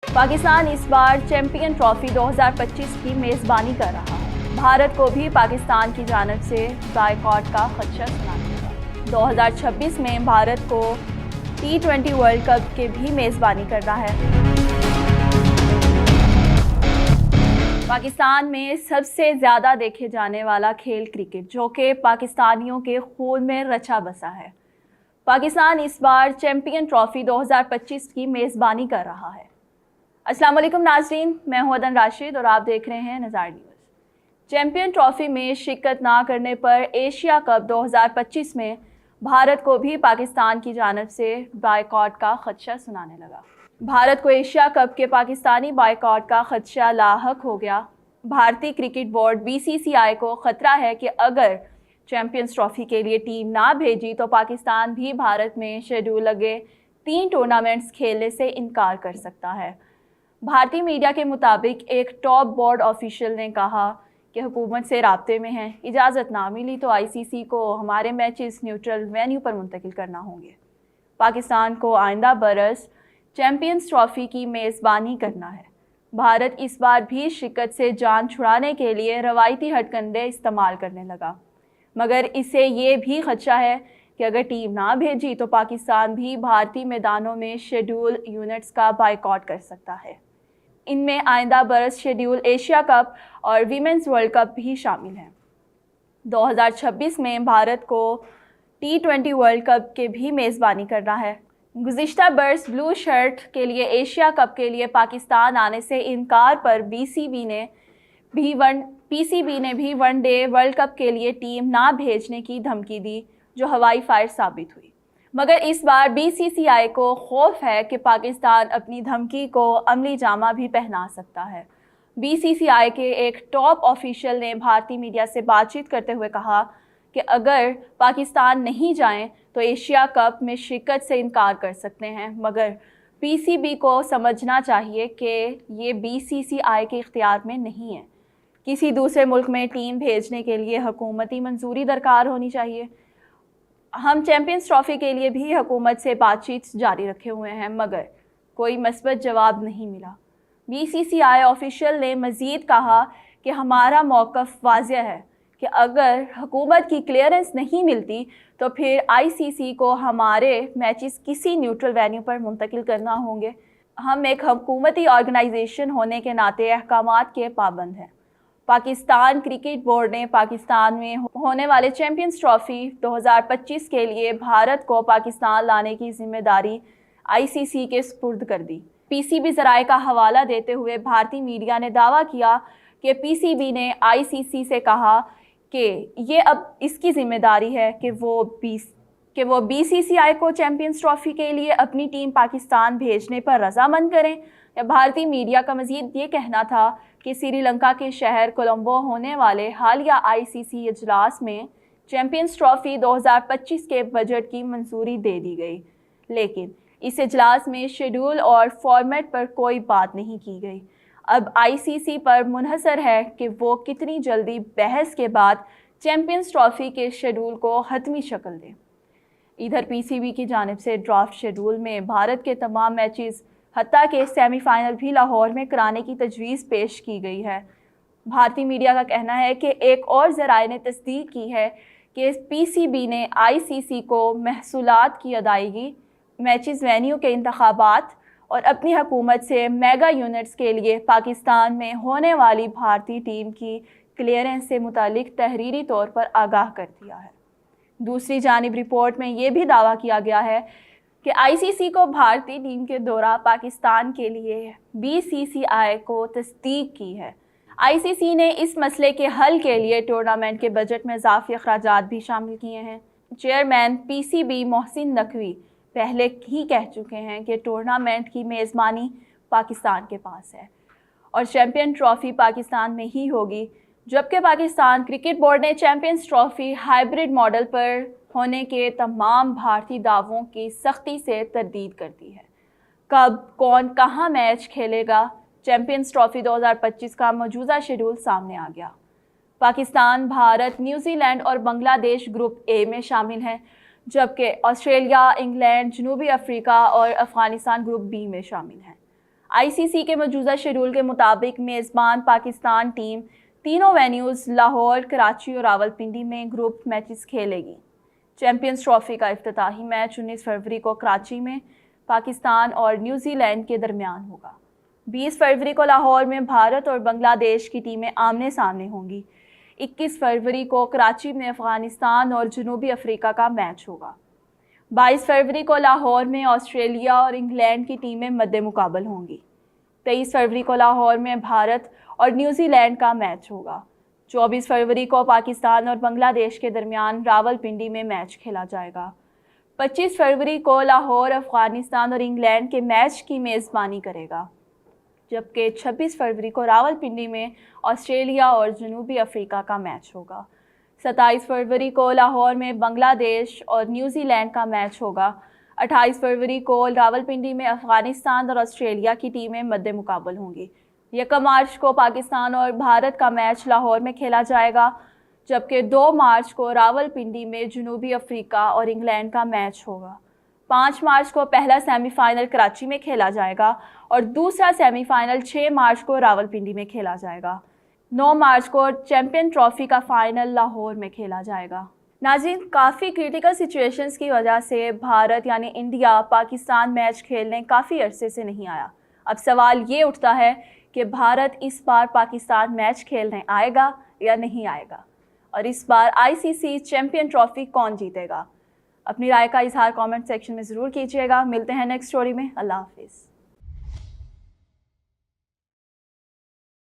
पाकिस्तान इस बार champion trophy 2025 की मेज़बानी कर रहा है। भारत को भी पाकिस्तान की जानिब से बायकॉट का खदशा सुना है। 2026 में भारत को T20 वर्ल्ड कप के भी मेज़बानी करना है। पाकिस्तान में सबसे ज़्यादा देखे जाने वाला खेल क्रिकेट, जो कि पाकिस्तानियों के खून में रचा बसा है। पाकिस्तान इस बार चैंपियन ट्रॉफी 2025 की मेज़बानी कर रहा है। अस्सलाम वालेकुम नाज़रीन, मैं हूं अदन राशिद और आप देख रहे हैं नज़ार न्यूज़। चैंपियन ट्रॉफी में शिरकत ना करने पर एशिया कप 2025 में भारत को भी पाकिस्तान की जानिब से बायकॉट का खदशा सुनाने लगा। भारत को एशिया कप के पाकिस्तानी बायकॉट का खदशा लाहक हो गया। भारतीय क्रिकेट बोर्ड BCCI को ख़तरा है कि अगर चैंपियंस ट्रॉफी के लिए टीम ना भेजी तो पाकिस्तान भी भारत में शेड्यूल लगे 3 टूर्नामेंट्स खेलने से इनकार कर सकता है। भारतीय मीडिया के मुताबिक एक टॉप बोर्ड ऑफिशियल ने कहा कि हुकूमत से राब्ते में हैं, इजाज़त ना मिली तो ICC को हमारे मैचेस न्यूट्रल वेन्यू पर मुंतकिल करना होंगे। पाकिस्तान को आइंदा बरस चैंपियंस ट्रॉफी की मेज़बानी करना है। भारत इस बार भी शिकत से जान छुड़ाने के लिए रवायती हथकंडे इस्तेमाल करने लगा, मगर इसे ये भी खदशा है कि अगर टीम ना भेजी तो पाकिस्तान भी भारतीय मैदानों में शेड्यूल यूनिट्स का बायकॉट कर सकता है। इनमें आइंदा बरस शेड्यूल एशिया कप और वीमेंस वर्ल्ड कप भी शामिल हैं। 2026 में भारत को T20 वर्ल्ड कप के भी मेज़बानी करना है। गुज़िश्ता बरस ब्लू शर्ट के लिए एशिया कप के लिए पाकिस्तान आने से इनकार पर PCB ने भी वनडे वर्ल्ड कप के लिए टीम ना भेजने की धमकी दी, जो हवाई फायर साबित हुई। मगर इस बार BCCI को खौफ है कि पाकिस्तान अपनी धमकी को अमली जामा भी पहना सकता है। BCCI के एक टॉप ऑफिशियल ने भारतीय मीडिया से बातचीत करते हुए कहा कि अगर पाकिस्तान नहीं जाएं तो एशिया कप में शिरकत से इनकार कर सकते हैं, मगर PCB को समझना चाहिए कि ये BCCI के इख्तियार में नहीं है। किसी दूसरे मुल्क में टीम भेजने के लिए हुकूमती मंजूरी दरकार होनी चाहिए। हम चैंपियंस ट्रॉफी के लिए भी हुकूमत से बातचीत जारी रखे हुए हैं, मगर कोई मस्बत जवाब नहीं मिला। BCCI ऑफिशियल ने मज़ीद कहा कि हमारा मौक़िफ़ वाज़ेह है कि अगर हुकूमत की क्लियरेंस नहीं मिलती तो फिर ICC को हमारे मैचेस किसी न्यूट्रल वेन्यू पर मुंतकिल करना होंगे। हम एक हुकूमती ऑर्गेनाइजेशन होने के नाते अहकामात के पाबंद हैं। पाकिस्तान क्रिकेट बोर्ड ने पाकिस्तान में होने वाले चैंपियंस ट्रॉफी 2025 के लिए भारत को पाकिस्तान लाने की जिम्मेदारी ICC के सुपुर्द कर दी। PCB ज़राए का हवाला देते हुए भारतीय मीडिया ने दावा किया कि PCB ने ICC से कहा कि ये अब इसकी जिम्मेदारी है कि वो BCCI को चैंपियंस ट्रॉफी के लिए अपनी टीम पाकिस्तान भेजने पर रजामंद करें। भारतीय मीडिया का मज़ीद ये कहना था कि श्रीलंका के शहर कोलंबो होने वाले हालिया ICC इजलास में चैंपियंस ट्रॉफी 2025 के बजट की मंजूरी दे दी गई, लेकिन इस इजलास में शेड्यूल और फॉर्मेट पर कोई बात नहीं की गई। अब ICC पर मुनहसर है कि वो कितनी जल्दी बहस के बाद चैंपियंस ट्रॉफी के शेड्यूल को हतमी शक्ल दें। इधर PCB की जानिब से ड्राफ्ट शेड्यूल में भारत के तमाम मैचेस हत्ता के सेमीफाइनल भी लाहौर में कराने की तजवीज़ पेश की गई है। भारतीय मीडिया का कहना है कि एक और ज़राए ने तस्दीक की है कि PCB ने ICC को महसूलात की अदायगी, मैचेस वेन्यू के इंतखाबात और अपनी हुकूमत से मेगा यूनिट्स के लिए पाकिस्तान में होने वाली भारतीय टीम की क्लियरेंस से मुतालिक तहरीरी तौर पर आगाह कर दिया है। दूसरी जानिब रिपोर्ट में ये भी दावा किया गया है कि ICC को भारतीय टीम के दौरा पाकिस्तान के लिए BCCI को तस्दीक की है। ICC ने इस मसले के हल के लिए टूर्नामेंट के बजट में इजाफी अखराजात भी शामिल किए हैं। चेयरमैन PCB मोहसिन नकवी पहले ही कह चुके हैं कि टूर्नामेंट की मेज़बानी पाकिस्तान के पास है और चैंपियन ट्रॉफी पाकिस्तान में ही होगी, जबकि पाकिस्तान क्रिकेट बोर्ड ने चैंपियंस ट्रॉफी हाइब्रिड मॉडल पर होने के तमाम भारतीय दावों की सख्ती से तरदीद कर दी है। कब, कौन, कहां मैच खेलेगा, चैंपियंस ट्रॉफी 2025 का मौजूदा शेड्यूल सामने आ गया। पाकिस्तान, भारत, न्यूजीलैंड और बांग्लादेश ग्रुप ए में शामिल हैं, जबकि ऑस्ट्रेलिया, इंग्लैंड, जनूबी अफ्रीका और अफ़गानिस्तान ग्रुप बी में शामिल हैं। ICC کے مجوزہ شیڈول کے مطابق میزبان پاکستان ٹیم تینوں وینیوز لاہور، کراچی اور راولپنڈی میں گروپ میچز کھیلے گی۔ چیمپئنز ٹرافی کا افتتاحی میچ 19 فروری کو کراچی میں پاکستان اور نیوزی لینڈ کے درمیان ہوگا۔ 20 فروری کو لاہور میں بھارت اور بنگلہ دیش کی ٹیمیں آمنے سامنے ہوں گی۔ 21 فروری کو کراچی میں افغانستان اور جنوبی افریقہ کا میچ ہوگا۔ 22 فروری کو لاہور میں آسٹریلیا اور انگلینڈ کی ٹیمیں مد مقابل ہوں گی۔ 23 فروری کو لاہور میں بھارت اور نیوزی لینڈ کا میچ ہوگا۔ 24 فروری کو پاکستان اور بنگلہ دیش کے درمیان راولپنڈی میں میچ کھیلا جائے گا۔ 25 فروری کو لاہور افغانستان اور انگلینڈ کے میچ کی میزبانی کرے گا، جبکہ 26 فروری کو راولپنڈی میں آسٹریلیا اور جنوبی افریقہ کا میچ ہوگا۔ 27 فروری کو لاہور میں بنگلہ دیش اور نیوزی لینڈ کا میچ ہوگا۔ 28 فروری کو راولپنڈی میں افغانستان اور آسٹریلیا کی ٹیمیں مد مقابل ہوں گی۔ 1 مارچ کو پاکستان اور بھارت کا میچ لاہور میں کھیلا جائے گا، جبکہ 2 مارچ کو راولپنڈی میں جنوبی افریقہ اور انگلینڈ کا میچ ہوگا۔ 5 مارچ کو پہلا سیمی فائنل کراچی میں کھیلا جائے گا اور دوسرا سیمی فائنل 6 مارچ کو راولپنڈی میں کھیلا جائے گا۔ 9 مارچ کو چیمپئن ٹرافی کا فائنل لاہور میں کھیلا جائے گا۔ ناظرین، کافی کریٹیکل سچویشنز کی وجہ سے بھارت یعنی انڈیا پاکستان میچ کھیلنے کافی عرصے سے نہیں آیا۔ اب سوال یہ اٹھتا ہے کہ بھارت اس بار پاکستان میچ کھیلنے آئے گا یا نہیں آئے گا، اور اس بار ICC چیمپئن ٹرافی کون جیتے گا؟ اپنی رائے کا اظہار کامنٹ سیکشن میں ضرور کیجیے گا۔ ملتے ہیں نیکسٹ اسٹوری میں۔ اللہ حافظ۔